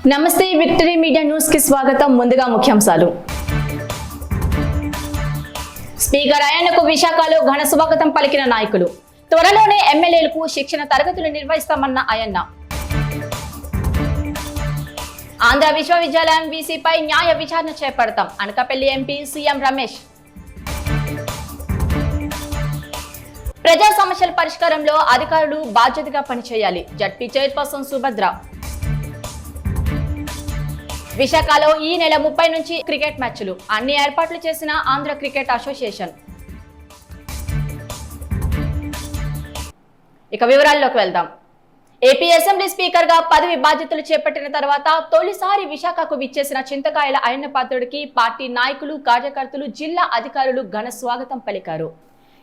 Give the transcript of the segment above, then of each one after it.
నమస్తే victory media news కి స్వాగతం. ముందుగా ముఖ్యాంశాలు. స్పీకర్ అయ్యన్నకు విశాఖలో ఘన స్వాగతం పలికిన నాయకులు. త్వరలోనే ఎమ్మెల్యేలకు శిక్షణ తరగతులు నిర్వహిస్తామన్న అయ్యన్న. ఆంధ్ర విశ్వవిద్యాలయం వీసీపై న్యాయ విచారణ చేపడతాం అనకాపల్లి ఎంపీ సీఎం రమేష్. ప్రజా సమస్యల పరిష్కారంలో అధికారులు బాధ్యతగా పనిచేయాలి జడ్పీ చైర్పర్సన్ సుభద్ర. విశాఖలో ఈ నెల 30 నుంచి క్రికెట్ మ్యాచ్లు అన్ని ఏర్పాట్లు చేసిన ఆంధ్ర క్రికెట్ అసోసియేషన్. ఇక వివరాల్లోకి వెళ్దాం. ఏపీ అసెంబ్లీ స్పీకర్ గా పదవి బాధ్యతలు చేపట్టిన తర్వాత తొలిసారి విశాఖకు విచ్చేసిన చింతకాయల అయ్యన్న పాత్రుడికి పార్టీ నాయకులు, కార్యకర్తలు, జిల్లా అధికారులు ఘన స్వాగతం పలికారు.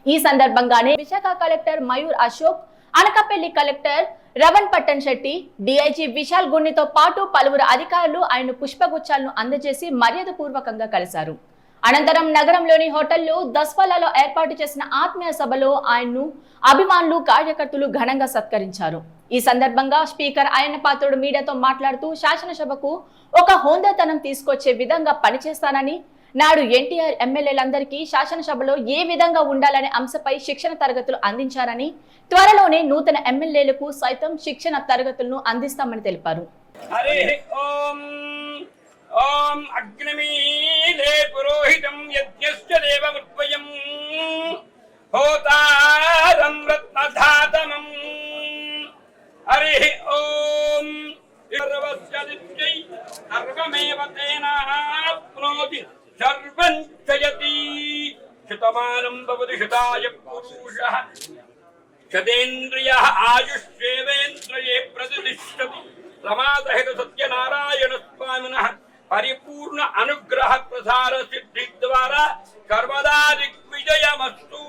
ఈ సందర్భంగానే Visakha collector Mayur Ashok, Anakapalli collector రవణ్ Pattan Shetty, DIG Vishal గున్నితో పాటు పలువురు అధికారులు ఆయన పుష్పగుచ్చాలను అందజేసి మర్యాదపూర్వకంగా కలిశారు. అనంతరం నగరంలోని హోటల్లో దస్వాలాలో ఏర్పాటు చేసిన ఆత్మీయ సభలో ఆయన్ను అభిమానులు, కార్యకర్తలు ఘనంగా సత్కరించారు. ఈ సందర్భంగా స్పీకర్ అయ్యన్న పాత్రుడు మీడియాతో మాట్లాడుతూ శాసనసభకు ఒక హోందాతనం తీసుకొచ్చే విధంగా పనిచేస్తానని, నాడు ఎన్టీఆర్ ఎమ్మెల్యేలందరికీ శాసనసభలో ఏ విధంగా ఉండాలనే అంశంపై శిక్షణ తరగతులు అందించారని, త్వరలోనే నూతన ఎమ్మెల్యేలకు సైతం శిక్షణ తరగతులను అందిస్తామని తెలిపారు. ఓం అగ్నిమీలే పురోహితం యజ్ఞశ్చ దేవముద్వయం హోతారం రత్నధాతమం. హరి ఓం సర్వస్యదిత్యై సర్వమేవ తేనాప్నోతి సర్వం జయతి. శతమానం భవతి శతాయ పురుషః శతేంద్రియః ఆయుష్యేవేంద్రియే ప్రతిష్ఠతి. రమాసహిత సత్యనారాయణ స్వామినః పరిపూర్ణ అనుగ్రహ ప్రసార సిద్ధి ద్వారా సర్వదా దిగ్విజయమస్తు.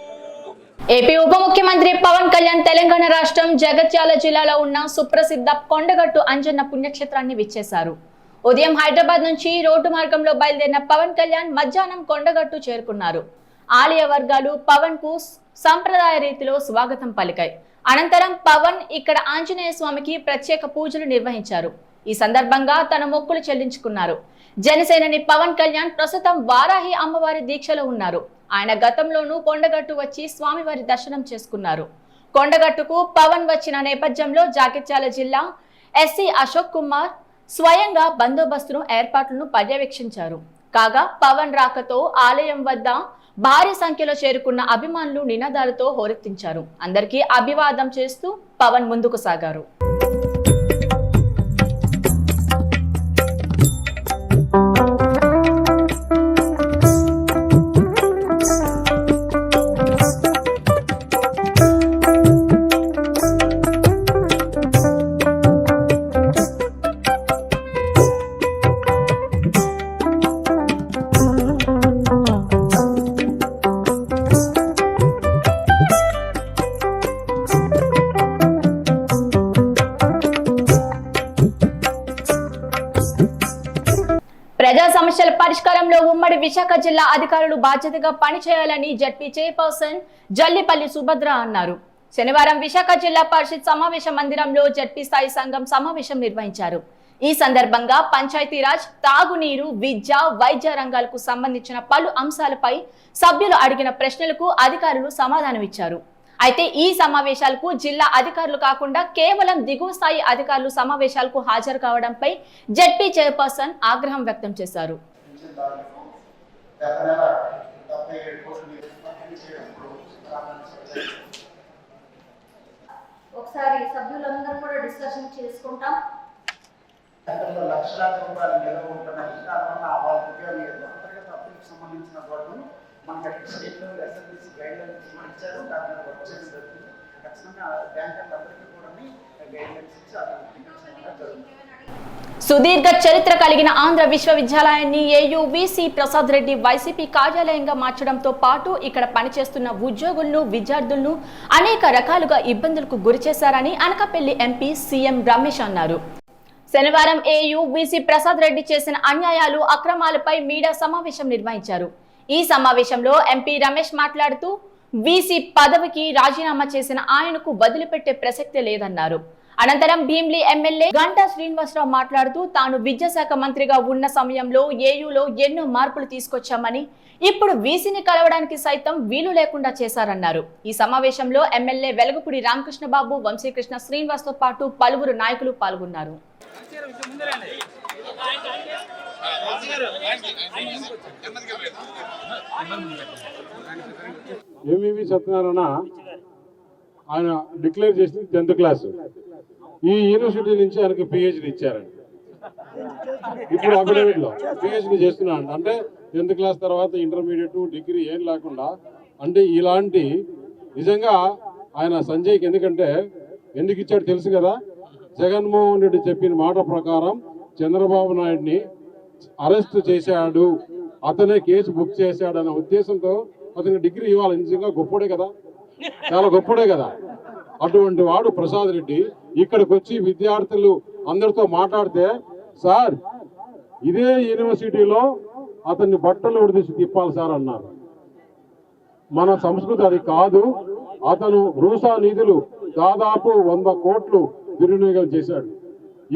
ఏపీ ఉప ముఖ్యమంత్రి పవన్ కళ్యాణ్ తెలంగాణ రాష్ట్రం జగిత్యాల జిల్లాలో ఉన్న సుప్రసిద్ధ కొండగట్టు అంజన్న పుణ్యక్షేత్రాన్ని విచ్చేశారు. ఉదయం హైదరాబాద్ నుంచి రోడ్డు మార్గంలో బయలుదేరిన పవన్ కళ్యాణ్ మధ్యాహ్నం కొండగట్టు చేరుకున్నారు. ఆలయ వర్గాలు పవన్ కు సంప్రదాయ రీతిలో స్వాగతం పలికాయి. అనంతరం పవన్ ఇక్కడ ఆంజనేయ స్వామికి ప్రత్యేక పూజలు నిర్వహించారు. ఈ సందర్భంగా తన మొక్కులు చెల్లించుకున్నారు. జనసేనాని పవన్ కళ్యాణ్ ప్రస్తుతం వారాహి అమ్మవారి దీక్షలో ఉన్నారు. ఆయన గతంలోనూ కొండగట్టు వచ్చి స్వామివారి దర్శనం చేసుకున్నారు. కొండగట్టుకు పవన్ వచ్చిన నేపథ్యంలో జగిత్యాల జిల్లా ఎస్సీ అశోక్ కుమార్ స్వయంగా బందోబస్తును ఏర్పాట్లను పర్యవేక్షించారు. కాగా పవన్ రాకతో ఆలయం వద్ద భారీ సంఖ్యలో చేరుకున్న అభిమానులు నినాదాలతో హోరెత్తించారు. అందరికీ అభివాదం చేస్తూ పవన్ ముందుకు సాగారు. ప్రజా సమస్యల పరిష్కారంలో ఉమ్మడి విశాఖ జిల్లా అధికారులు బాధ్యతగా పనిచేయాలని జడ్పీ చైర్పర్సన్ జల్లిపల్లి సుభద్ర అన్నారు. శనివారం విశాఖ జిల్లా పరిషత్ సమావేశ మందిరంలో జడ్పీ స్థాయి సంఘం సమావేశం నిర్వహించారు. ఈ సందర్భంగా పంచాయతీరాజ్, తాగునీరు, విద్య, వైద్య రంగాలకు సంబంధించిన పలు అంశాలపై సభ్యులు అడిగిన ప్రశ్నలకు అధికారులు సమాధానమిచ్చారు. అయితే ఈ సమావేశాలకు జిల్లా అధికారులు కాకుండా కేవలం దిగువ స్థాయి అధికారులు సమావేశాలకు హాజరు కావడంపై జడ్పీ చైర్పర్సన్ ఆగ్రహం వ్యక్తం చేశారు. ఒకసారి సభ్యులందరూ కూడా డిస్కషన్ చేసుకుంటాం. లక్షలాది రూపాయలు నిల్వ ఉంటున్నాయి. దానివల్ల వాళ్ళ ఉపయోగం అంతర్గత అప్పులకు సంబంధించిన వాళ్ళు మనకి state level SLBC guide lines ఇచ్చారు. దాని మీద వర్క్ చేయడం జరుగుతుంది. ఖచ్చితంగా బ్యాంకర్లందరికీ కూడా గైడ్ లైన్స్ ఇచ్చి అది జరుగుతుంది. సుదీర్ఘ చరిత్ర కలిగిన ఆంధ్ర విశ్వవిద్యాలయాన్ని ఏయువిసి ప్రసాద్ రెడ్డి వైసీపీ కార్యాలయంగా మార్చడంతో పాటు ఇక్కడ పనిచేస్తున్న ఉద్యోగులను, విద్యార్థులను అనేక రకాలుగా ఇబ్బందులకు గురిచేశారని అనకాపల్లి ఎంపీ సీఎం రమేష్ అన్నారు. శనివారం ఏయువిసి ప్రసాద్ రెడ్డి చేసిన అన్యాయాలు, అక్రమాలపై మీడియా సమావేశం నిర్వహించారు. ఈ సమావేశంలో ఎంపీ రమేష్ మాట్లాడుతూ వీసీ పదవికి రాజీనామా చేసిన ఆయనకు వదిలిపెట్టే ప్రసక్తే లేదన్నారు. అనంతరం భీమ్లీ ఎమ్మెల్యే గంటా శ్రీనివాసరావు మాట్లాడుతూ తాను విద్యాశాఖ మంత్రిగా ఉన్న సమయంలో ఏయూలో ఎన్నో మార్పులు తీసుకొచ్చామని ఇప్పుడు వీసీని కలవడానికి సైతం వీలు లేకుండా చేశారన్నారు. ఈ సమావేశంలో ఎమ్మెల్యే వెలగపూడి రామకృష్ణబాబు, వంశీకృష్ణ శ్రీనివాస్ తో పాటు పలువురు నాయకులు పాల్గొన్నారు. ఎంవివి సత్యనారాయణ ఆయన డిక్లేర్ చేసింది 10th క్లాస్. ఈ యూనివర్సిటీ నుంచి ఆయనకి పిహెచ్డి ఇచ్చారండి. ఇప్పుడు అఫిడవిట్ లో పిహెచ్డి చేస్తున్నాడు. అంటే 10th క్లాస్ తర్వాత ఇంటర్మీడియట్, డిగ్రీ ఏం లేకుండా. అంటే ఇలాంటి నిజంగా ఆయన సంజయ్కి ఎందుకు ఇచ్చాడు తెలుసు కదా. జగన్మోహన్ రెడ్డి చెప్పిన మాట ప్రకారం చంద్రబాబు నాయుడిని అరెస్ట్ చేశాడు, అతనే కేసు బుక్ చేశాడు అనే ఉద్దేశంతో అతనికి డిగ్రీ ఇవ్వాలి. నిజంగా గొప్పడే కదా, చాలా గొప్పడే కదా. అటువంటి వాడు ప్రసాద్ రెడ్డి ఇక్కడికి వచ్చి విద్యార్థులు అందరితో మాట్లాడితే, సార్ ఇదే యూనివర్సిటీలో అతన్ని బట్టలు ఉడిదీసి తిప్పాలి సార్ అన్నారు. మన సంస్కృతి అది కాదు. అతను రూసా నిధులు దాదాపు 100 కోట్లు దుర్వినియోగం చేశాడు.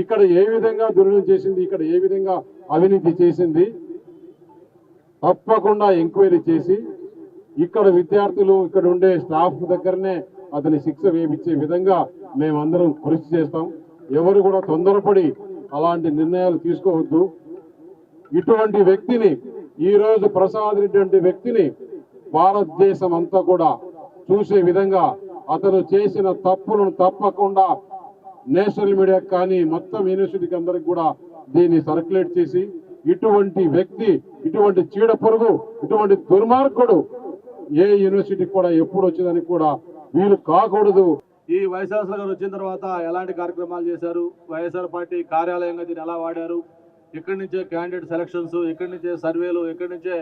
ఇక్కడ ఏ విధంగా దుర్వినియోగం చేసింది, ఇక్కడ ఏ విధంగా అవినీతి చేసింది తప్పకుండా ఎంక్వైరీ చేసి ఇక్కడ విద్యార్థులు, ఇక్కడ ఉండే స్టాఫ్ దగ్గరనే అతని శిక్ష వేయించే విధంగా మేమందరం కృషి చేస్తాం. ఎవరు కూడా తొందరపడి అలాంటి నిర్ణయాలు తీసుకోవద్దు. ఇటువంటి వ్యక్తిని, ఈరోజు ప్రసాద్ రెడ్డి అంటే వ్యక్తిని భారతదేశం అంతా కూడా చూసే విధంగా అతను చేసిన తప్పులను తప్పకుండా నేషనల్ మీడియాకి కానీ మొత్తం యూనివర్సిటీకి అందరికి కూడా దీన్ని సర్క్యులేట్ చేసి, ఇటువంటి వ్యక్తి, ఇటువంటి చీడ పురుగు, ఇటువంటి దుర్మార్గుడు ఏ యూనివర్సిటీకి కూడా ఎప్పుడు వచ్చేదానికి కూడా వీలు కాకూడదు. ఈ వైస్ ఛాన్సలర్ గారు వచ్చిన తర్వాత ఎలాంటి కార్యక్రమాలు చేశారు, వైఎస్ఆర్ పార్టీ కార్యాలయంగా దీన్ని ఎలా వాడారు, ఇక్కడి నుంచే క్యాండిడేట్ సెలక్షన్స్, ఇక్కడి నుంచే సర్వేలు, ఇక్కడి నుంచే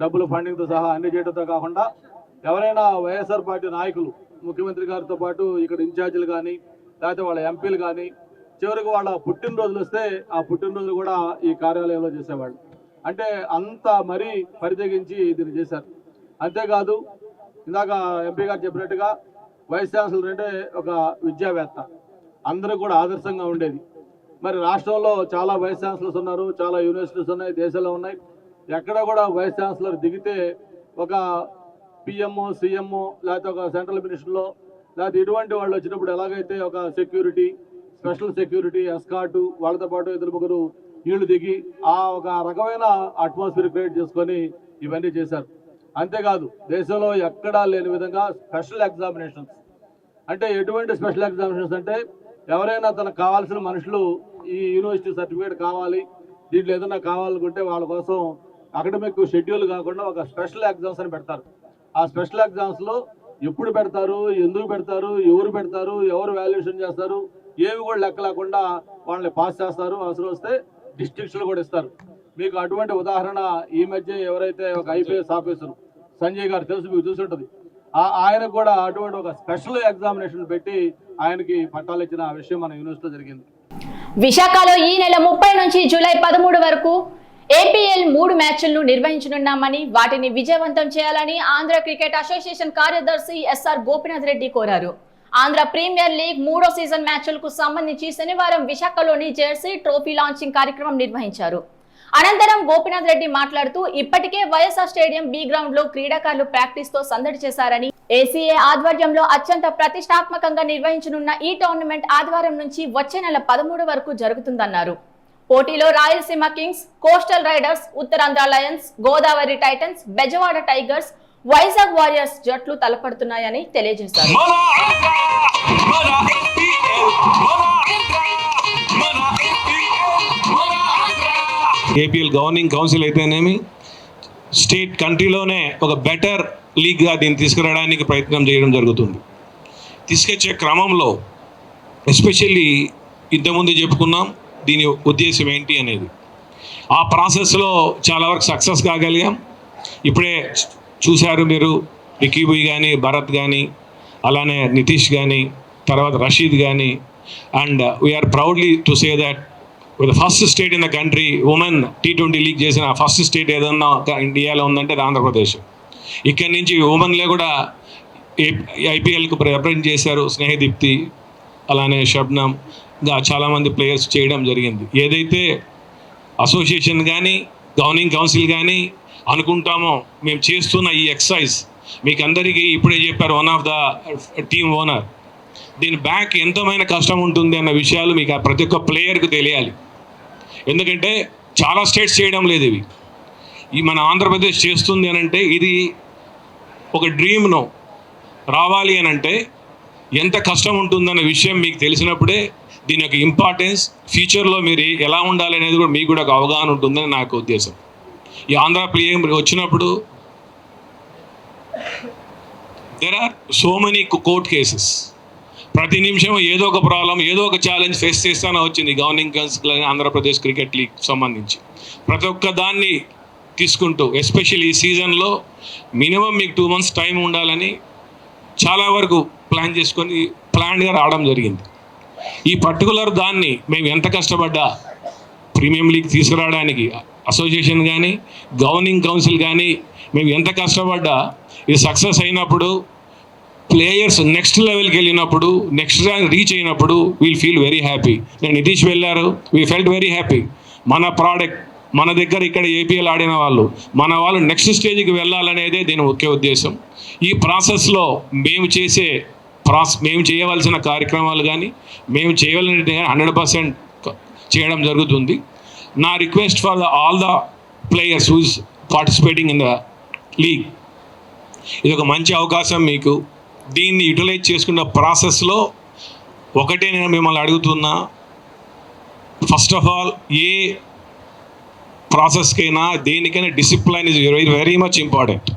డబ్బులు ఫండింగ్తో సహా అన్ని చేయడంతో కాకుండా ఎవరైనా వైఎస్ఆర్ పార్టీ నాయకులు ముఖ్యమంత్రి గారితో పాటు ఇక్కడ ఇన్ఛార్జీలు కానీ లేకపోతే వాళ్ళ ఎంపీలు కానీ చివరికి వాళ్ళ పుట్టినరోజులు వస్తే ఆ పుట్టినరోజులు కూడా ఈ కార్యాలయంలో చేసేవాళ్ళు. అంటే అంత మరీ పరితెగించి దీన్ని చేశారు. అంతేకాదు, ఇందాక ఎంపీ గారు చెప్పినట్టుగా వైస్ ఛాన్సలర్ అంటే ఒక విద్యావేత్త, అందరూ కూడా ఆదర్శంగా ఉండేది. మరి రాష్ట్రంలో చాలా వైస్ ఛాన్సలర్స్ ఉన్నారు, చాలా యూనివర్సిటీస్ ఉన్నాయి, దేశంలో ఉన్నాయి. ఎక్కడ కూడా వైస్ ఛాన్సలర్ దిగితే ఒక పిఎంఓ, సీఎంఓ లేకపోతే ఒక సెంట్రల్ మినిస్టర్లో లేకపోతే ఇటువంటి వాళ్ళు వచ్చినప్పుడు ఎలాగైతే ఒక సెక్యూరిటీ, స్పెషల్ సెక్యూరిటీ, ఎస్కార్టు, వాళ్ళతో పాటు 2-3 వీళ్ళు దిగి ఆ ఒక రకమైన అట్మాస్ఫియర్ క్రియేట్ చేసుకొని ఇవన్నీ చేశారు. అంతేకాదు, దేశంలో ఎక్కడా లేని విధంగా స్పెషల్ ఎగ్జామినేషన్స్, అంటే ఎటువంటి స్పెషల్ ఎగ్జామినేషన్స్ అంటే ఎవరైనా తనకు కావాల్సిన మనుషులు ఈ యూనివర్సిటీ సర్టిఫికేట్ కావాలి, దీంట్లో ఏదైనా కావాలనుకుంటే వాళ్ళ కోసం అకాడమిక్ షెడ్యూల్ కాకుండా ఒక స్పెషల్ ఎగ్జామ్స్ అని పెడతారు. ఆ స్పెషల్ ఎగ్జామ్స్లో ఎప్పుడు పెడతారు, ఎందుకు పెడతారు, ఎవరు పెడతారు, ఎవరు వాల్యుయేషన్ చేస్తారు, ఏవి కూడా లెక్క లేకుండా వాళ్ళని పాస్ చేస్తారు. అవసరం వస్తే డిస్ట్రిక్ట్స్లో కూడా ఇస్తారు. మీకు అటువంటి ఉదాహరణ ఈ మధ్య ఎవరైతే ఒక ఐపీఎస్ ఆఫీసర్ సంజయ్ గారు తెలుసు, మీకు చూసుంటుంది, ఆయనకు కూడా అటువంటి ఒక స్పెషల్ ఎగ్జామినేషన్ పెట్టి ఆయనకి పట్టాలు ఇచ్చిన విషయం మన యూనివర్సిటీలో జరిగింది. విశాఖలో ఈ నెల 30 నుంచి జూలై 13 వరకు ఏపీఎల్ 3 మ్యాచ్లను నిర్వహించనున్నామని, వాటిని విజయవంతం చేయాలని ఆంధ్ర క్రికెట్ అసోసియేషన్ కార్యదర్శి ఎస్ఆర్ గోపినాథ్ రెడ్డి కోరారు. ఆంధ్ర ప్రీమియర్ లీగ్ 3వ సీజన్ మ్యాచ్లకు సంబంధించి శనివారం విశాఖలోని జెర్సీ ట్రోఫీ లాంచింగ్ కార్యక్రమం నిర్వహించారు. అనంతరం గోపినాథ్ రెడ్డి మాట్లాడుతూ, ఇప్పటికే వైఎస్ఆర్ స్టేడియం బి గ్రౌండ్ లో క్రీడాకారులు ప్రాక్టీస్ తో సందడి చేశారని, ఏసీఏ ఆధ్వర్యంలో అత్యంత ప్రతిష్టాత్మకంగా నిర్వహించనున్న ఈ టోర్నమెంట్ ఆదివారం నుంచి వచ్చే నెల 13 వరకు జరుగుతుందన్నారు. పోటీలో Rayalaseema Kings, coastal riders, Uttarandhra Lions, Godavari Titans, Bezawada tigers, Vizag warriors జట్లు తలపడుతున్నాయని తెలియజేశారు. ఏపీఎల్ గవర్నింగ్ కౌన్సిల్ అయితేనేమి స్టేట్ కంట్రీలోనే ఒక బెటర్ లీగ్గా దీన్ని తీసుకురావడానికి ప్రయత్నం చేయడం జరుగుతుంది. తీసుకొచ్చే క్రమంలో ఎస్పెషల్లీ ఇంతకుముందు చెప్పుకున్నాం దీని ఉద్దేశం ఏంటి అనేది. ఆ ప్రాసెస్లో చాలా వరకు సక్సెస్ కాగలిగాం. ఇప్పుడే చూశారు మీరు, వికీబుయ్ కానీ, భరత్ కానీ, అలానే నితీష్ కానీ, తర్వాత రషీద్ కానీ. And we are proudly to say that the first state in the country women T20 league చేసిన ఫస్ట్ స్టేట్ ఏదన్నా ఇండియాలో ఉందంటే అది ఆంధ్రప్రదేశ్. ఇక్కడి నుంచి ఉమెన్లే కూడా ఐపీఎల్కు రిప్రజెంట్ చేశారు స్నేహదీప్తి, అలానే షబ్నమ్ ఇంకా చాలామంది ప్లేయర్స్ చేయడం జరిగింది. ఏదైతే అసోసియేషన్ కానీ గవర్నింగ్ కౌన్సిల్ కానీ అనుకుంటామో మేము చేస్తున్న ఈ ఎక్సర్సైజ్ మీకు అందరికీ ఇప్పుడే చెప్పారు one of the team owner, దీని బ్యాక్ ఎంతమైన కష్టం ఉంటుంది అన్న విషయాలు మీకు ప్రతి ఒక్క ప్లేయర్కి తెలియాలి. ఎందుకంటే చాలా స్టేట్స్ చేయడం లేదు ఇవి. ఈ మన ఆంధ్రప్రదేశ్ చేస్తుంది అని అంటే ఇది ఒక డ్రీమ్ను రావాలి అని అంటే ఎంత కష్టం ఉంటుందన్న విషయం మీకు తెలిసినప్పుడే దీని యొక్క ఇంపార్టెన్స్ ఫ్యూచర్లో మీరు ఎలా ఉండాలి అనేది కూడా మీకు కూడా ఒక అవగాహన ఉంటుందని నాకు ఉద్దేశం. ఈ ఆంధ్ర ప్లేయర్ వచ్చినప్పుడు there are so many court cases. ప్రతి నిమిషం ఏదో ఒక ప్రాబ్లం, ఏదో ఒక ఛాలెంజ్ ఫేస్ చేస్తానే వచ్చింది governing council Andhra Pradesh cricket league సంబంధించి. ప్రతి ఒక్క దాన్ని తీసుకుంటూ ఎస్పెషల్లీ ఈ సీజన్లో మినిమం మీకు 2 months టైం ఉండాలని చాలా వరకు ప్లాన్ చేసుకొని ప్లాన్గా రావడం జరిగింది. ఈ పర్టికులర్ దాన్ని మేము ఎంత కష్టపడ్డా ప్రీమియం లీగ్ తీసుకురావడానికి అసోసియేషన్ కానీ గవర్నింగ్ కౌన్సిల్ కానీ మేము ఎంత కష్టపడ్డా ఇది సక్సెస్ అయినప్పుడు ప్లేయర్స్ నెక్స్ట్ లెవెల్కి వెళ్ళినప్పుడు నెక్స్ట్ ర్యాంక్ రీచ్ అయినప్పుడు వీల్ ఫీల్ వెరీ హ్యాపీ. నేను నితీష్ వెళ్ళారు, వీ ఫెల్ట్ వెరీ హ్యాపీ. మన ప్రోడక్ట్ మన దగ్గర ఇక్కడ ఏపీఎల్ ఆడిన వాళ్ళు మన వాళ్ళు నెక్స్ట్ స్టేజ్కి వెళ్ళాలనేదే దీని ముఖ్య ఉద్దేశం. ఈ ప్రాసెస్లో మేము చేయవలసిన కార్యక్రమాలు కానీ మేము చేయవలసిన 100% చేయడం జరుగుతుంది. నా request for all the players who is participating in the league, ఇది ఒక మంచి అవకాశం మీకు. దీన్ని యూటిలైజ్ చేసుకున్న ప్రాసెస్లో ఒకటే నేను మిమ్మల్ని అడుగుతున్నా, ఫస్ట్ ఆఫ్ ఆల్ ఏ ప్రాసెస్కైనా దేనికైనా discipline is very much important.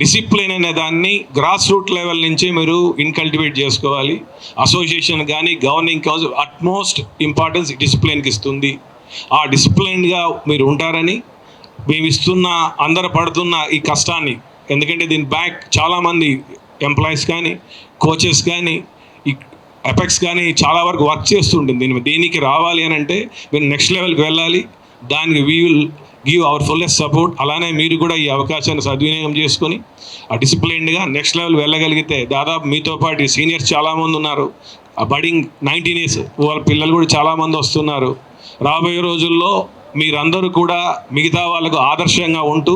Discipline అనే దాన్ని గ్రాస్ రూట్ లెవెల్ నుంచి మీరు ఇన్కల్టివేట్ చేసుకోవాలి. అసోసియేషన్ కానీ గవర్నింగ్ కౌన్సిల్ అట్మోస్ట్ ఇంపార్టెన్స్ డిసిప్లిన్కి ఇస్తుంది. ఆ డిసిప్లిన్గా మీరు ఉంటారని మేము ఇస్తున్న అందరు పడుతున్న ఈ కష్టాన్ని, ఎందుకంటే దీని బ్యాక్ చాలామంది ఎంప్లాయీస్ కానీ కోచెస్ కానీ ఈ ఎపెక్స్ కానీ చాలా వరకు వర్క్ చేస్తుంటుంది. దీనికి రావాలి అని అంటే మీరు నెక్స్ట్ లెవెల్కి వెళ్ళాలి. దానికి we will give our fullest support. అలానే మీరు కూడా ఈ అవకాశాన్ని సద్వినియోగం చేసుకొని ఆ డిసిప్లైన్డ్గా నెక్స్ట్ లెవెల్ వెళ్ళగలిగితే దాదాపు మీతో పాటు సీనియర్స్ చాలామంది ఉన్నారు, ఆ బడింగ్ 19 years వాళ్ళ పిల్లలు కూడా చాలామంది వస్తున్నారు. రాబోయే రోజుల్లో మీరందరూ కూడా మిగతా వాళ్ళకు ఆదర్శంగా ఉంటూ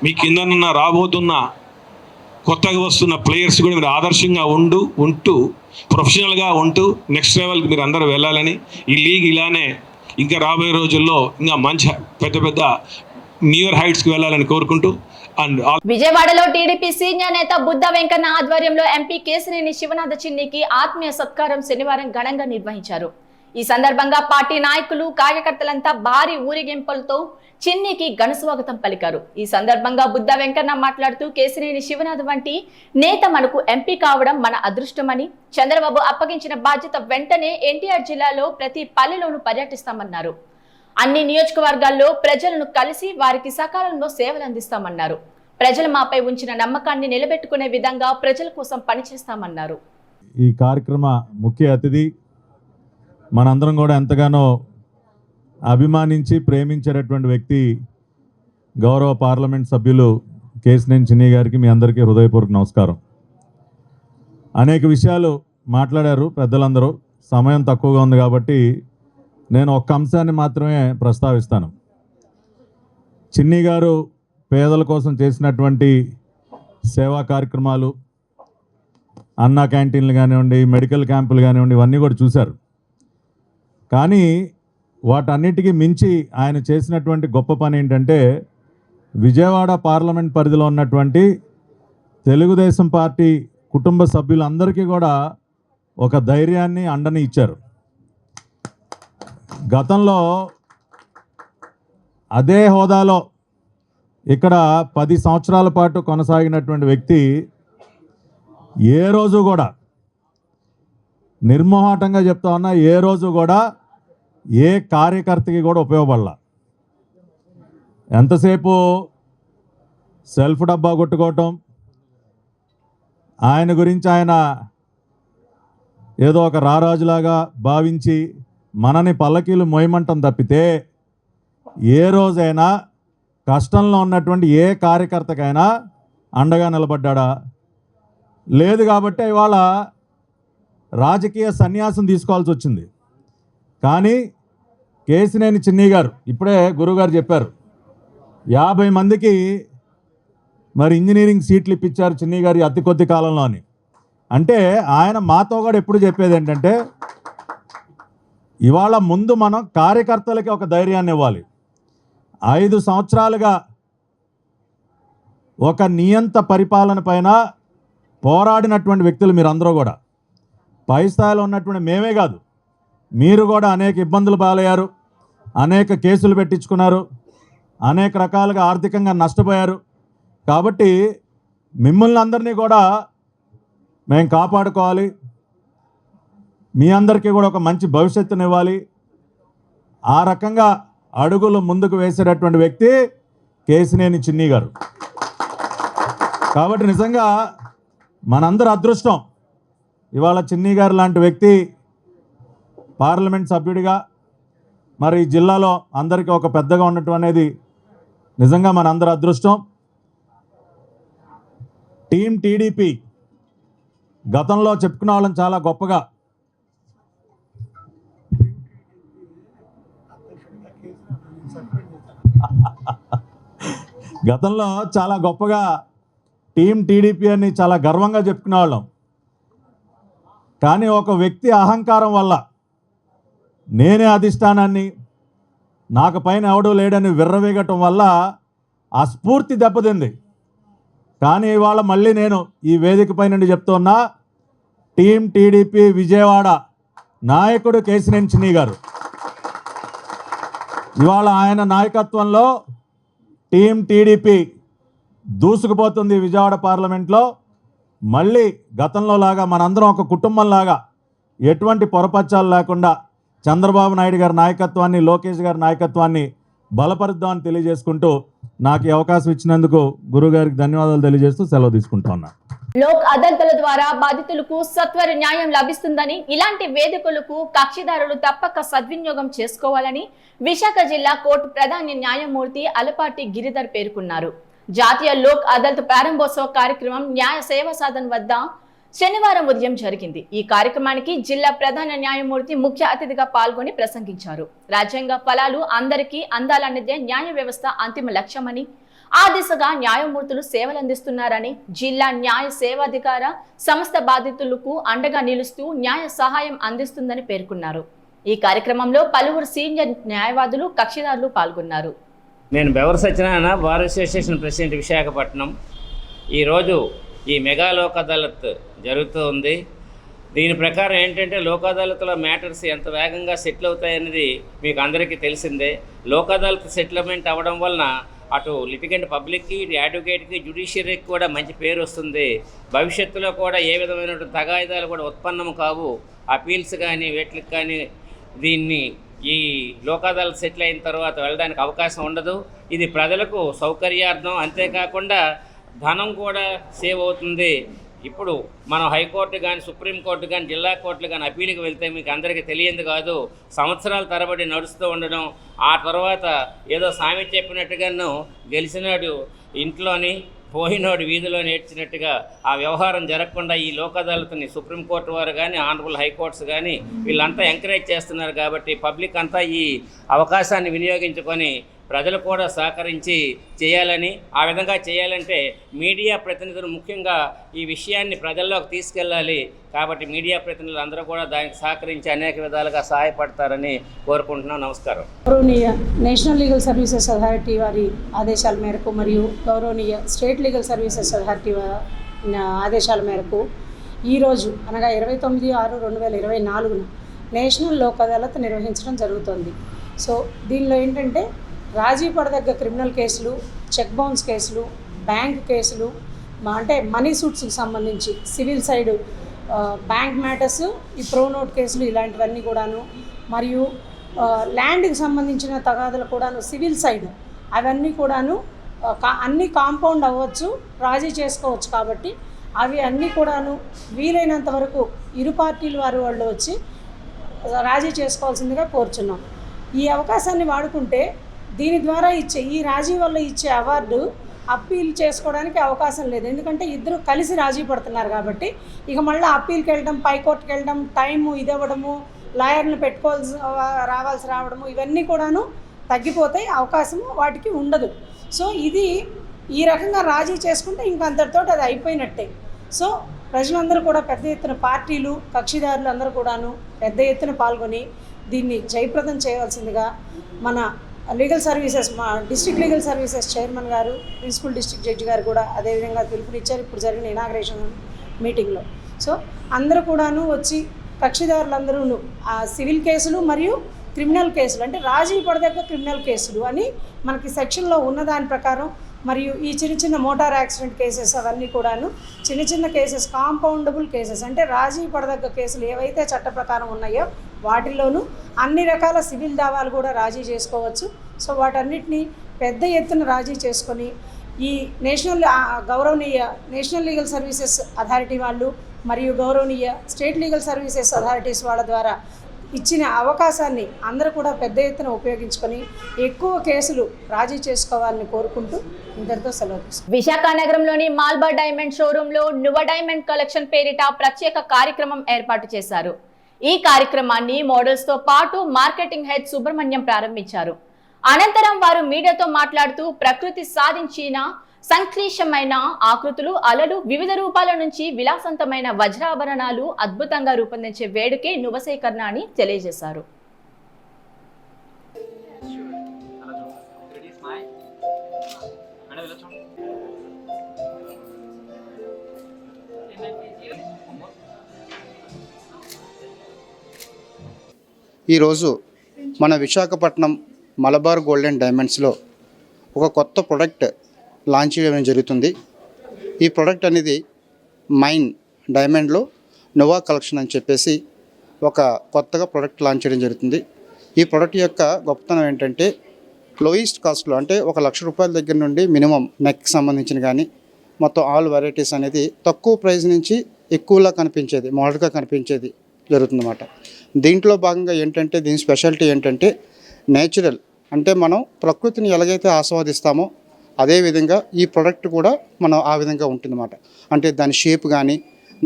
మీ కిందనున్న రాబోతున్న కొత్తగా వస్తున్న ప్లేయర్స్ కూడా మీరు ఆదర్శంగా ఉంటూ ప్రొఫెషనల్గా ఉంటూ నెక్స్ట్ లెవెల్కి మీరు అందరూ వెళ్ళాలని, ఈ లీగ్ ఇలానే ఇంకా రాబోయే రోజుల్లో ఇంకా మంచి పెద్ద న్యూయర్ హైట్స్కి వెళ్ళాలని కోరుకుంటూ విజయవాడలో టీడీపీ సీనియర్ నేత బుద్ధ వెంకన్న ఆధ్వర్యంలో ఎంపీ కేశినేని శివనాథ చిన్నికి ఆత్మీయ సత్కారం శనివారం ఘనంగా నిర్వహించారు. ఈ సందర్భంగా పార్టీ నాయకులు కార్యకర్తలంతా భారీ ఊరేగింపులతో చిన్నికి ఘన స్వాగతం పలికారు. ఈ సందర్భంగా బుద్ధ వెంకన్న మాట్లాడుతూ కేశినేని శివనాథ్ వంటి నేత మనకు ఎంపీ కావడం మన అదృష్టమని, చంద్రబాబు అప్పగించిన బాధ్యత వెంటనే ఎన్టీఆర్ జిల్లాలో ప్రతి పల్లెలోనూ పర్యటిస్తామన్నారు. అన్ని నియోజకవర్గాల్లో ప్రజలను కలిసి వారికి సకాలంలో సేవలు అందిస్తామన్నారు. ప్రజలు మాపై ఉంచిన నమ్మకాన్ని నిలబెట్టుకునే విధంగా ప్రజల కోసం పనిచేస్తామన్నారు. ఈ కార్యక్రమ ముఖ్య అతిథి మనందరం కూడా ఎంతగానో అభిమానించి ప్రేమించేటటువంటి వ్యక్తి గౌరవ పార్లమెంట్ సభ్యులు కేశినేని చిన్ని గారికి మీ అందరికీ హృదయపూర్వక నమస్కారం. అనేక విషయాలు మాట్లాడారు పెద్దలందరూ, సమయం తక్కువగా ఉంది కాబట్టి నేను ఒక్క అంశాన్ని మాత్రమే ప్రస్తావిస్తాను. చిన్ని గారు పేదల కోసం చేసినటువంటి సేవా కార్యక్రమాలు, అన్నా క్యాంటీన్లు కానివ్వండి, మెడికల్ క్యాంపులు కానివ్వండి, ఇవన్నీ కూడా చూశారు. కానీ వాటన్నిటికీ మించి ఆయన చేసినటువంటి గొప్ప పని ఏంటంటే విజయవాడ పార్లమెంట్ పరిధిలో ఉన్నటువంటి తెలుగుదేశం పార్టీ కుటుంబ సభ్యులందరికీ కూడా ఒక ధైర్యాన్ని అండని ఇచ్చారు. గతంలో అదే హోదాలో ఇక్కడ 10 సంవత్సరాల పాటు కొనసాగినటువంటి వ్యక్తి ఏ రోజు కూడా, నిర్మోహాటంగా చెప్తా ఉన్నా, ఏ రోజు కూడా ఏ కార్యకర్తకి కూడా ఉపయోగపడాల. ఎంతసేపు సెల్ఫ్ డబ్బా కొట్టుకోవటం, ఆయన గురించి ఆయన ఏదో ఒక రారాజులాగా భావించి మనని పల్లకీలు మోయమంటం తప్పితే ఏ రోజైనా కష్టంలో ఉన్నటువంటి ఏ కార్యకర్తకైనా అండగా నిలబడ్డా లేదు. కాబట్టి ఇవాళ రాజకీయ సన్యాసం తీసుకోవాల్సి వచ్చింది. కానీ కేసినేని చిన్ని గారు ఇప్పుడే గురువుగారు చెప్పారు 50 మందికి మరి ఇంజనీరింగ్ సీట్లు ఇప్పించారు చిన్ని గారి అతి కొద్ది కాలంలో అని. అంటే ఆయన మాతో కూడా ఎప్పుడు చెప్పేది ఏంటంటే ఇవాళ ముందు మనం కార్యకర్తలకి ఒక ధైర్యాన్ని ఇవ్వాలి. 5 సంవత్సరాలుగా ఒక నియంత పరిపాలన పైన పోరాడినటువంటి వ్యక్తులు మీరందరూ కూడా, పై స్థాయిలో ఉన్నటువంటి మేమే కాదు మీరు కూడా అనేక ఇబ్బందులు పాలయ్యారు, అనేక కేసులు పెట్టించుకున్నారు, అనేక రకాలుగా ఆర్థికంగా నష్టపోయారు. కాబట్టి మిమ్మల్ని అందరినీ కూడా మేము కాపాడుకోవాలి, మీ అందరికీ కూడా ఒక మంచి భవిష్యత్తునివ్వాలి. ఆ రకంగా అడుగులు ముందుకు వేసేటటువంటి వ్యక్తి కేసినేని చిన్ని గారు. కాబట్టి నిజంగా మనందరి అదృష్టం ఇవాళ చిన్ని గారు లాంటి వ్యక్తి పార్లమెంట్ సభ్యుడిగా మరి ఈ జిల్లాలో అందరికీ ఒక పెద్దగా ఉండటం అనేది నిజంగా మనందరి అదృష్టం. టీం టీడీపీ గతంలో చెప్పుకునే వాళ్ళం చాలా గొప్పగా, గతంలో చాలా గొప్పగా టీం టీడీపీ అని చాలా గర్వంగా చెప్పుకునే వాళ్ళం. కానీ ఒక వ్యక్తి అహంకారం వల్ల నేనే అధిష్టానాన్ని, నాకు పైన ఎవడూ లేడని విర్రవేగటం వల్ల ఆ స్ఫూర్తి దెబ్బతింది. కానీ ఇవాళ మళ్ళీ నేను ఈ వేదిక పై నుండి చెప్తున్నా, టీం టీడీపీ విజయవాడ నాయకుడు కేసినేని చిన్ని గారు, ఇవాళ ఆయన నాయకత్వంలో టీం టీడీపీ దూసుకుపోతుంది విజయవాడ పార్లమెంట్లో. మళ్ళీ గతంలో లాగా మనందరం ఒక కుటుంబంలాగా ఎటువంటి పొరపచ్చాలు లేకుండా చంద్రబాబు నాయుడు గారి నాయకత్వాన్ని, లోకేష్ గారి నాయకత్వాన్ని బలపరుద్దామని తెలియజేసుకుంటూ నాకు ఈ అవకాశం ఇచ్చినందుకు గురుగారికి ధన్యవాదాలు తెలియజేస్తూ సెలవు తీసుకుంటా ఉన్నా. లోక్ అదాలత్ల ద్వారా బాధితులకు సత్వర న్యాయం లభిస్తుందని, ఇలాంటి వేదికలకు కక్షిదారులు తప్పక సద్వినియోగం చేసుకోవాలని విశాఖ జిల్లా కోర్టు ప్రధాన న్యాయమూర్తి అలపాటి గిరిధర్ పేర్కొన్నారు. జాతీయ లోక్ అదాలత్ ప్రారంభోత్సవ కార్యక్రమం న్యాయ సేవా సదన్ వద్ద శనివారం ఉదయం జరిగింది. ఈ కార్యక్రమానికి జిల్లా ప్రధాన న్యాయమూర్తి ముఖ్య అతిథిగా పాల్గొని ప్రసంగించారు. రాజ్యాంగ ఫలాలు అందరికీ అందాలన్నదే న్యాయ వ్యవస్థ అంతిమ లక్ష్యమని, ఆ దిశగా న్యాయమూర్తులు సేవలందిస్తున్నారని, జిల్లా న్యాయ సేవాధికార సంస్థ బాధితులకు అండగా నిలుస్తూ న్యాయ సహాయం అందిస్తుందని పేర్కొన్నారు. ఈ కార్యక్రమంలో పలువురు సీనియర్ న్యాయవాదులు, కక్షిదారులు పాల్గొన్నారు. నేను బెవర్ Satyanarayana, bar association president, Visakhapatnam. ఈరోజు ఈ మెగా లోక్ అదాలత్ జరుగుతూ ఉంది. దీని ప్రకారం ఏంటంటే లోక్ అదాలత్లో మ్యాటర్స్ ఎంత వేగంగా సెటిల్ అవుతాయనేది మీకు అందరికీ తెలిసిందే. లోక్ అదాలత్ సెటిల్మెంట్ అవ్వడం వలన అటు లిటిగెంట్ పబ్లిక్కి, ఇటు అడ్వకేట్కి, జ్యుడిషియరీకి కూడా మంచి పేరు వస్తుంది. భవిష్యత్తులో కూడా ఏ విధమైనటువంటి తగాయిదాలు కూడా ఉత్పన్నం కావు. అపీల్స్ కానీ వేట్లకు కానీ దీన్ని ఈ లోక్ అదాలత్ సెటిల్ అయిన తర్వాత వెళ్ళడానికి అవకాశం ఉండదు. ఇది ప్రజలకు సౌకర్యార్థం, అంతేకాకుండా ధనం కూడా సేవ్ అవుతుంది. ఇప్పుడు మనం హైకోర్టు కానీ, సుప్రీంకోర్టు కానీ, జిల్లా కోర్టులు కానీ అపీల్కి వెళ్తే మీకు అందరికీ తెలియదు కాదు, సంవత్సరాల తరబడి నడుస్తూ ఉండడం. ఆ తర్వాత ఏదో సామి చెప్పినట్టుగాను గెలిచినాడు ఇంట్లోని, పోయినోడు వీధిలో నేర్చినట్టుగా ఆ వ్యవహారం జరగకుండా ఈ లోక్ అదాలత్ని సుప్రీంకోర్టు వారు కానీ, ఆనరబుల్ హైకోర్ట్స్ కానీ వీళ్ళంతా ఎంకరేజ్ చేస్తున్నారు. కాబట్టి పబ్లిక్ అంతా ఈ అవకాశాన్ని వినియోగించుకొని ప్రజలు కూడా సహకరించి చేయాలని, ఆ విధంగా చేయాలంటే మీడియా ప్రతినిధులు ముఖ్యంగా ఈ విషయాన్ని ప్రజల్లోకి తీసుకెళ్ళాలి. కాబట్టి మీడియా ప్రతినిధులు అందరూ కూడా దానికి సహకరించి అనేక విధాలుగా సహాయపడతారని కోరుకుంటున్నాం. నమస్కారం. గౌరవనీయ నేషనల్ లీగల్ సర్వీసెస్ అథారిటీ వారి ఆదేశాల మేరకు మరియు గౌరవనీయ స్టేట్ లీగల్ సర్వీసెస్ అథారిటీ ఆదేశాల మేరకు ఈరోజు అనగా 29/6/2024 నేషనల్ లోక్ అదాలత్ నిర్వహించడం జరుగుతుంది. సో దీనిలో ఏంటంటే రాజీ పడదగ్గ క్రిమినల్ కేసులు, చెక్ బౌన్స్ కేసులు, బ్యాంక్ కేసులు, అంటే మనీ సూట్స్కి సంబంధించి సివిల్ సైడ్ బ్యాంక్ మ్యాటర్స్, ఈ ప్రోనోట్ కేసులు ఇలాంటివన్నీ కూడాను, మరియు ల్యాండ్కి సంబంధించిన తగాదులు కూడాను సివిల్ సైడ్ అవన్నీ కూడాను అన్నీ కాంపౌండ్ అవ్వచ్చు, రాజీ చేసుకోవచ్చు. కాబట్టి అవి అన్నీ కూడాను వీలైనంత వరకు ఇరు పార్టీల వాళ్ళు వచ్చి రాజీ చేసుకోవాల్సిందిగా కోరుచున్నాం. ఈ అవకాశాన్ని వాడుకుంటే దీని ద్వారా ఈ రాజీ వల్ల ఇచ్చే అవార్డు అప్పీల్ చేసుకోవడానికి అవకాశం లేదు. ఎందుకంటే ఇద్దరు కలిసి రాజీ పడుతున్నారు కాబట్టి ఇక మళ్ళీ అప్పీల్కి వెళ్ళడం, పైకోర్టుకి వెళ్ళడం, టైము ఇదవ్వడము, లాయర్ని పెట్టుకోవాల్సి రావడము, ఇవన్నీ కూడాను తగ్గిపోతాయి, అవకాశము వాటికి ఉండదు. సో ఇది ఈ రకంగా రాజీ చేసుకుంటే ఇంక అంతటితో అది అయిపోయినట్టే. సో ప్రజలందరూ కూడా పెద్ద ఎత్తున, పార్టీలు, కక్షిదారులు అందరూ కూడాను పెద్ద ఎత్తున పాల్గొని దీన్ని జయప్రదం చేయవలసిందిగా మన లీగల్ సర్వీసెస్, మా డిస్ట్రిక్ట్ లీగల్ సర్వీసెస్ చైర్మన్ గారు, ప్రిన్సిపల్ డిస్ట్రిక్ట్ జడ్జి గారు కూడా అదేవిధంగా పిలుపునిచ్చారు ఇప్పుడు జరిగిన ఇనాగ్రేషన్ మీటింగ్లో. సో అందరూ కూడాను వచ్చి కక్షిదారులందరూ సివిల్ కేసులు మరియు క్రిమినల్ కేసులు, అంటే రాజీ పడదగ్గ క్రిమినల్ కేసులు అని మనకి సెక్షన్లో ఉన్నదాని ప్రకారం, మరియు ఈ చిన్న చిన్న మోటార్ యాక్సిడెంట్ కేసెస్ అవన్నీ కూడాను చిన్న చిన్న కేసెస్, కాంపౌండబుల్ కేసెస్, అంటే రాజీ పడదగ్గ కేసులు ఏవైతే చట్ట ప్రకారం ఉన్నాయో వాటిలోనూ అన్ని రకాల సివిల్ దావాలు కూడా రాజీ చేసుకోవచ్చు. సో వాటన్నిటిని పెద్ద ఎత్తున రాజీ చేసుకొని ఈ గౌరవనీయ నేషనల్ లీగల్ సర్వీసెస్ అథారిటీ వాళ్ళు మరియు గౌరవనీయ స్టేట్ లీగల్ సర్వీసెస్ అథారిటీస్ వాళ్ళ ద్వారా ఇచ్చిన అవకాశాన్ని అందరూ కూడా పెద్ద ఎత్తున ఉపయోగించుకొని ఎక్కువ కేసులు రాజీ చేసుకోవాలని కోరుకుంటూ ఇంతటితో సెలవు తీసుకుంటాం. విశాఖ నగరంలోని మాల్బార్ డైమండ్ షోరూంలో నువ డైమండ్ కలెక్షన్ పేరిట ప్రత్యేక కార్యక్రమం ఏర్పాటు చేశారు. ఈ కార్యక్రమాన్ని మోడల్స్ తో పాటు మార్కెటింగ్ హెడ్ సుబ్రహ్మణ్యం ప్రారంభించారు. అనంతరం వారు మీడియాతో మాట్లాడుతూ ప్రకృతి సాధించిన సంక్లిష్టమైన ఆకృతులు, అలలు, వివిధ రూపాల నుంచి విలాసవంతమైన వజ్రాభరణాలు అద్భుతంగా రూపొందించే వేడుకే నువ సేకరణ అని తెలియజేశారు. ఈరోజు మన విశాఖపట్నం మలబార్ గోల్డ్ అండ్ డైమండ్స్లో ఒక కొత్త ప్రోడక్ట్ లాంచ్ చేయడం జరుగుతుంది. ఈ ప్రోడక్ట్ అనేది మైన్ డైమండ్లో నోవా కలెక్షన్ అని చెప్పేసి ఒక కొత్తగా ప్రోడక్ట్ లాంచ్ చేయడం జరుగుతుంది. ఈ ప్రోడక్ట్ యొక్క గొప్పతనం ఏంటంటే లోయెస్ట్ కాస్ట్లో, అంటే 1,00,000 రూపాయల దగ్గర నుండి మినిమం నెక్కి సంబంధించిన కానీ మొత్తం ఆల్ వెరైటీస్ అనేది తక్కువ ప్రైస్ నుంచి ఎక్కువలా కనిపించేది, మోడల్గా కనిపించేది జరుగుతుందన్నమాట. దీంట్లో భాగంగా ఏంటంటే దీని స్పెషాలిటీ ఏంటంటే నేచురల్, అంటే మనం ప్రకృతిని ఎలాగైతే ఆస్వాదిస్తామో అదేవిధంగా ఈ ప్రోడక్ట్ కూడా మనం ఆ విధంగా ఉంటుందన్నమాట. అంటే దాని షేప్ కానీ,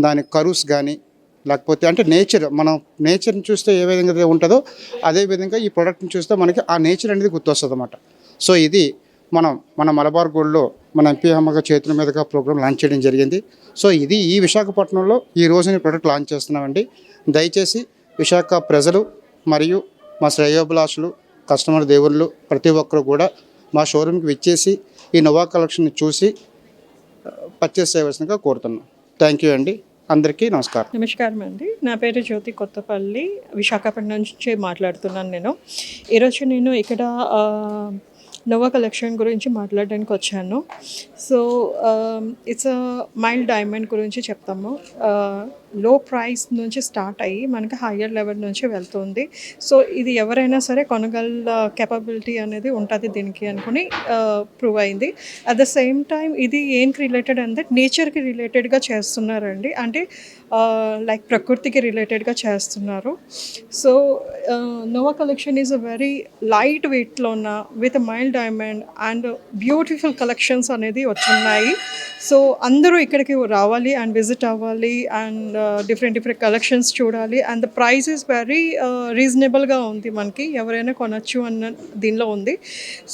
దాని కరువుస్ కానీ, లేకపోతే అంటే నేచర్, మనం నేచర్ని చూస్తే ఏ విధంగా ఉంటుందో అదేవిధంగా ఈ ప్రోడక్ట్ని చూస్తే మనకి ఆ నేచర్ అనేది గుర్తొస్తుంది అన్నమాట. సో ఇది మన మలబార్ గోల్డ్లో మన ఎంపీ అమ్మగా చేతుల మీదుగా ప్రోగ్రామ్ లాంచ్ చేయడం జరిగింది. సో ఇది ఈ విశాఖపట్నంలో ఈ రోజుని ప్రోడక్ట్ లాంచ్ చేస్తున్నామండి. దయచేసి విశాఖ ప్రజలు మరియు మా శ్రేయోభిలాషులు, కస్టమర్ దేవుళ్ళు ప్రతి ఒక్కరు కూడా మా షోరూమ్కి విచ్చేసి ఈ నోవా కలెక్షన్ని చూసి పర్చేస్ చేయవలసిందిగా కోరుతున్నాం. థ్యాంక్ యూ అండి. అందరికీ నమస్కారం. నమస్కారం అండి. నా పేరు జ్యోతి కొత్తపల్లి, విశాఖపట్నం నుంచి మాట్లాడుతున్నాను. ఈరోజు నేను ఇక్కడ నోవా కలెక్షన్ గురించి మాట్లాడడానికి వచ్చాను. సో ఇట్స్ మైల్డ్ డైమండ్ గురించి చెప్తాము. లో ప్రైస్ నుంచి స్టార్ట్ అయ్యి మనకి హయ్యర్ లెవెల్ నుంచి వెళ్తుంది. సో ఇది ఎవరైనా సరే కొనగల కేపబిలిటీ అనేది ఉంటుంది దీనికి అనుకుని ప్రూవ్ అయింది. అట్ ద సేమ్ టైం ఇది ఏంకి రిలేటెడ్ అంటే నేచర్కి రిలేటెడ్గా చేస్తున్నారండి, అంటే లైక్ ప్రకృతికి రిలేటెడ్గా చేస్తున్నారు. So Nova collection is a very light వెయిట్లో ఉన్న with mild diamond and beautiful collections అనేది వచ్చున్నాయి. సో అందరూ ఇక్కడికి రావాలి అండ్ విజిట్ అవ్వాలి అండ్ డిఫరెంట్ కలెక్షన్స్ చూడాలి. And the price is very రీజనబుల్గా ఉంది, మనకి ఎవరైనా కొనచ్చు అన్న దీనిలో ఉంది.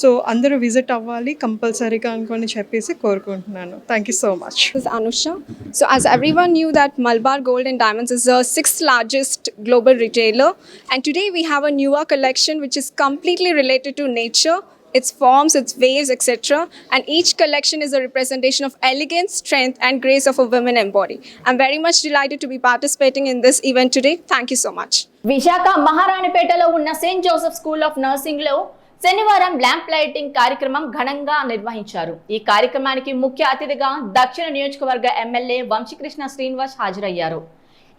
సో అందరూ విజిట్ అవ్వాలి కంపల్సరీగా అనుకొని చెప్పేసి కోరుకుంటున్నాను. Thank you so much. This is Anusha. So as everyone knew that Malabar Gold and Diamonds is the 6th largest global retailer, and today we have a newer collection which is completely related to nature, its forms, its waves, etc. And each collection is a representation of elegance, strength and grace of a woman embody. I'm very much delighted to be participating in this event today. Thank you so much. Visakha మహారాణిపేటలో ఉన్న saint Joseph school of nursing లో శనివారం lamp lighting కార్యక్రమం ఘనంగా నిర్వహించారు. ఈ కార్యక్రమానికి ముఖ్య అతిథిగా దక్షిణ నియోజకవర్గ ఎమ్మెల్యే వంశీకృష్ణ శ్రీనివాస్ హాజరయ్యారు.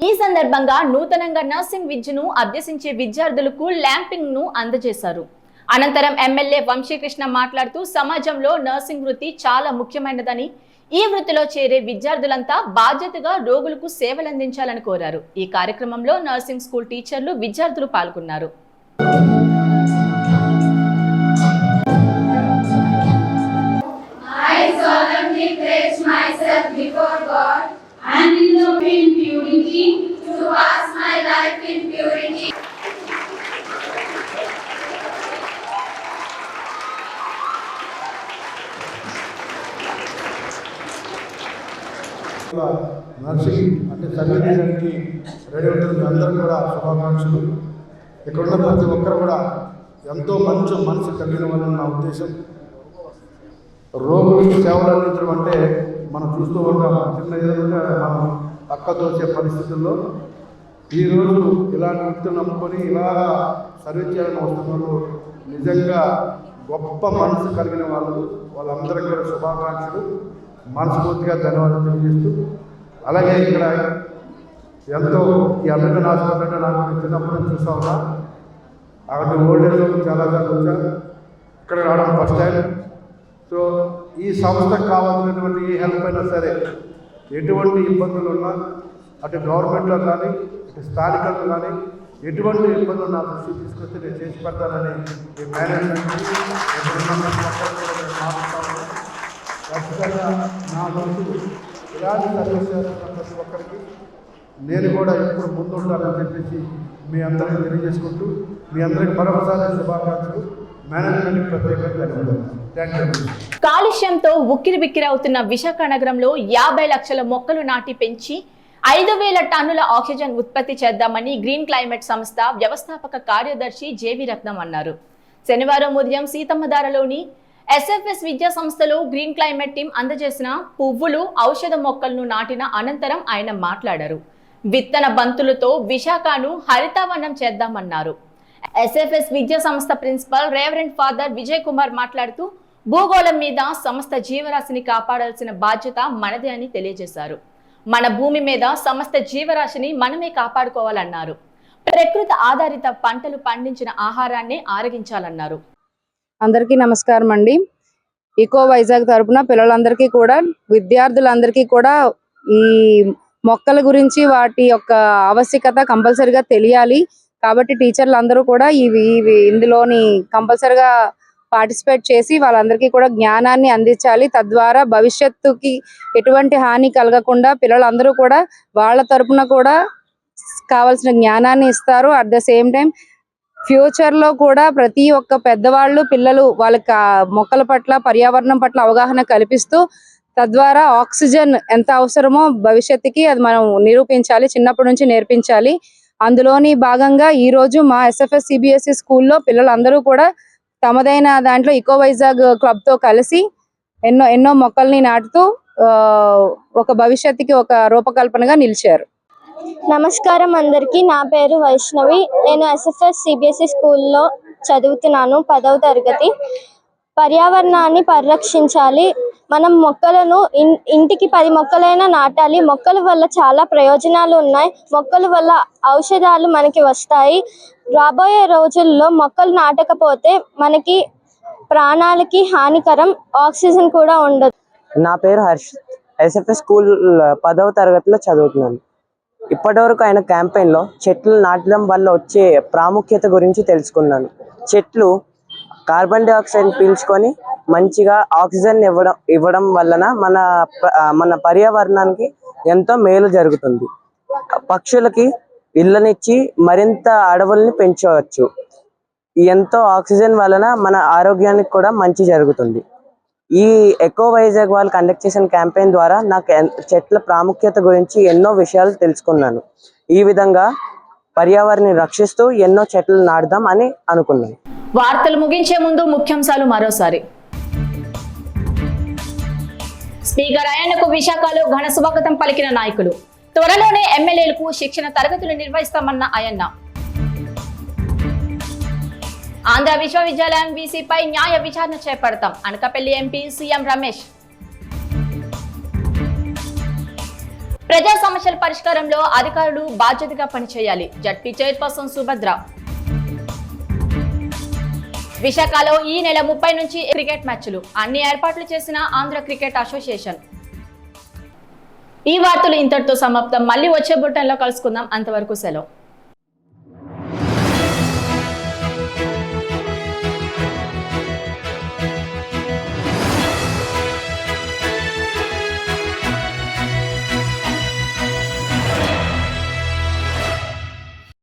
ఈ సందర్భంగా నూతనంగా నర్సింగ్ విద్యను అభ్యసించే విద్యార్థులకు ల్యాంపింగ్ ను అందజేశారు. అనంతరం ఎమ్మెల్యే వంశీకృష్ణ మాట్లాడుతూ సమాజంలో నర్సింగ్ వృత్తి చాలా ముఖ్యమైనదని, ఈ వృత్తిలో చేరే విద్యార్థులంతా బాధ్యతగా రోగులకు సేవలందించాలని కోరారు. ఈ కార్యక్రమంలో నర్సింగ్ స్కూల్ టీచర్లు, విద్యార్థులు పాల్గొన్నారు. I నర్సింగ్ అంటే సర్వీస్ చేయడానికి రెడీ ఉంటుంది. అందరూ కూడా శుభాకాంక్షలు. ఇక్కడ ఉన్న ప్రతి ఒక్కరు కూడా ఎంతో మంచి మనసు కలిగిన వాళ్ళని నా ఉద్దేశం. రోగులకు సేవలు అందించడం అంటే మనం చూస్తూ ఉంటాం. చిన్న ఏదైనా మనం పక్క తోసే పరిస్థితుల్లో ఈరోజు ఇలాంటి వ్యక్తులు నమ్ముకొని ఇలాగా సర్వీస్ చేయాలని వస్తున్నారు. నిజంగా గొప్ప మనసు కలిగిన వాళ్ళు. వాళ్ళందరికీ కూడా శుభాకాంక్షలు, మనస్ఫూర్తిగా ధన్యవాదాలు తెలియజేస్తూ, అలాగే ఇక్కడ ఎంతో ఈ అమెరికన్ హాస్పిటల్ నాకు చిన్నప్పుడు చూస్తూ ఉన్నా. అక్కడ ఓల్డేజ్లో చాలాసార్లు వచ్చాను. ఇక్కడ రావడం ఫస్ట్ టైం. సో ఈ సంస్థకు కావాల్సినటువంటి ఏ హెల్ప్ అయినా సరే, ఎటువంటి ఇబ్బందులు ఉన్నా అటు గవర్నమెంట్లో కానీ ఇటు స్థానికంలో కానీ ఎటువంటి ఇబ్బందులు నా దృష్టి తీసుకొస్తే నేను చేసి పెడతానని ఈ మేనేజ్మెంట్ ఖచ్చితంగా నా వంతు ఇలాంటి సర్వీస్ చేస్తున్న ప్రతి ఒక్కరికి నేను కూడా ఎప్పుడు ముందుంటానని చెప్పేసి మీ అందరికీ తెలియజేసుకుంటూ, మీ అందరికీ మరొకసారి శుభాకాంక్షలు. మేనేజ్మెంట్కి ప్రత్యేకంగా ధన్యవాదాలు. Thank you. కాలుష్యంతో ఉక్కిరిబిక్కిరి అవుతున్న విశాఖ నగరంలో 50 లక్షల మొక్కలు నాటి పెంచి 5,000 టన్నుల ఆక్సిజన్ ఉత్పత్తి చేద్దామని గ్రీన్ క్లైమేట్ సంస్థ వ్యవస్థాపక కార్యదర్శి జేవి రత్నం అన్నారు. శనివారం ఉదయం సీతమ్మధారలోని ఎస్ఎఫ్ఎస్ విద్యా సంస్థలో గ్రీన్ క్లైమేట్ టీం అందజేసిన పువ్వులు, ఔషధ మొక్కలను నాటిన అనంతరం ఆయన మాట్లాడారు. విత్తన బంతులతో విశాఖను హరితావనం చేద్దామన్నారు. ఎస్ఎఫ్ఎస్ విద్యా సంస్థ principal reverend father Vijay Kumar మాట్లాడుతూ, భూగోళం మీద సమస్త జీవరాశిని కాపాడాల్సిన బాధ్యత మనదే అని తెలియజేశారు. మన భూమి మీద సమస్త జీవరాశిని మనమే కాపాడుకోవాలన్నారు. ప్రకృతి ఆధారిత పంటలు పండించిన ఆహారాన్ని ఆరగించాలన్నారు. అందరికీ నమస్కారం అండి. ఈకో వైజాగ్ తరపున పిల్లలందరికీ కూడా, విద్యార్థులందరికీ కూడా ఈ మొక్కల గురించి వాటి యొక్క ఆవశ్యకత కంపల్సరిగా తెలియాలి. కాబట్టి టీచర్లు అందరూ కూడా ఇందులోని కంపల్సరిగా పార్టిసిపేట్ చేసి వాళ్ళందరికీ కూడా జ్ఞానాన్ని అందించాలి. తద్వారా భవిష్యత్తుకి ఎటువంటి హాని కలగకుండా పిల్లలందరూ కూడా వాళ్ళ తరపున కూడా కావాల్సిన జ్ఞానాన్ని ఇస్తారు. అట్ ద సేమ్ టైం ఫ్యూచర్లో కూడా ప్రతి ఒక్క పెద్దవాళ్ళు, పిల్లలు వాళ్ళకి మొక్కల పట్ల, పర్యావరణం పట్ల అవగాహన కల్పిస్తూ తద్వారా ఆక్సిజన్ ఎంత అవసరమో భవిష్యత్తుకి అది మనం నిరూపించాలి, చిన్నప్పటి నుంచి నేర్పించాలి. అందులోని భాగంగా ఈ రోజు మా ఎస్ఎఫ్ఎస్ సిబిఎస్ఈ స్కూల్లో పిల్లలందరూ కూడా తమదైన దాంట్లో ఈకో వైజాగ్ క్లబ్ తో కలిసి ఎన్నో మొక్కల్ని నాటుతూ ఒక భవిష్యత్తుకి ఒక రూపకల్పనగా నిలిచారు. నమస్కారం అందరికీ. నా పేరు వైష్ణవి. నేను ఎస్ఎఫ్ఎస్ సిబిఎస్ఈ స్కూల్లో చదువుతున్నాను, 10వ తరగతి. పర్యావరణాన్ని పరిరక్షించాలి. మనం మొక్కలను ఇంటికి 10 మొక్కలైనా నాటాలి. మొక్కల వల్ల చాలా ప్రయోజనాలు ఉన్నాయి. మొక్కల వల్ల ఔషధాలు మనకి వస్తాయి. రాబోయే రోజుల్లో మొక్కలు నాటకపోతే మనకి ప్రాణాలకి హానికరం, ఆక్సిజన్ కూడా ఉండదు. నా పేరు హర్ష్. ఎస్ఎఫ్ఎస్ స్కూల్ 10వ తరగతిలో చదువుతున్నాను. ఇప్పటివరకు అయిన క్యాంపెయిన్లో చెట్లు నాటడం వల్ల వచ్చే ప్రాముఖ్యత గురించి తెలుసుకున్నాను. చెట్లు కార్బన్ డైఆక్సైడ్ పీల్చుకొని మంచిగా ఆక్సిజన్ ఇవ్వడం వలన మన పర్యావరణానికి ఎంతో మేలు జరుగుతుంది. పక్షులకి ఇళ్ళనిచ్చి మరింత అడవుల్ని పెంచవచ్చు. ఎంతో ఆక్సిజన్ వలన మన ఆరోగ్యానికి కూడా మంచి జరుగుతుంది. ఈ ఎకో వైజాగ్ వాళ్ళు కండక్ట్ చేసిన క్యాంపెయిన్ ద్వారా నాకు చెట్ల ప్రాముఖ్యత గురించి ఎన్నో విషయాలు తెలుసుకున్నాను. ఈ విధంగా పర్యావరణాన్ని రక్షిస్తూ ఎన్నో చెట్లు నాటుదాం అని అనుకున్నాను. వార్తలు ముగించే ముందు ముఖ్యాంశాలు మరోసారి. స్పీకర్ అయ్యన్నకు విశాఖలో ఘన స్వాగతం పలికిన నాయకులు. త్వరలోనే ఎమ్మెల్యేలకు శిక్షణ తరగతులు నిర్వహిస్తామన్న అయ్యన్న. ఆంధ్ర విశ్వవిద్యాలయం వీసీపై న్యాయ విచారణ చేపడతాం అనకాపల్లి ఎంపీ సీఎం రమేష్. ప్రజా సమస్యల పరిష్కారంలో అధికారులు బాధ్యతగా పనిచేయాలి, జడ్పీ చైర్పర్సన్ సుభద్ర. విశాఖలో ఈ నెల 30 నుంచి క్రికెట్ మ్యాచ్లు, అన్ని ఏర్పాట్లు చేసిన ఆంధ్ర క్రికెట్ అసోసియేషన్. ఈ వార్తలు ఇంతటితో సమాప్తం. మళ్ళీ వచ్చే బులెటిన్లో కలుసుకుందాం. అంతవరకు సెలవు.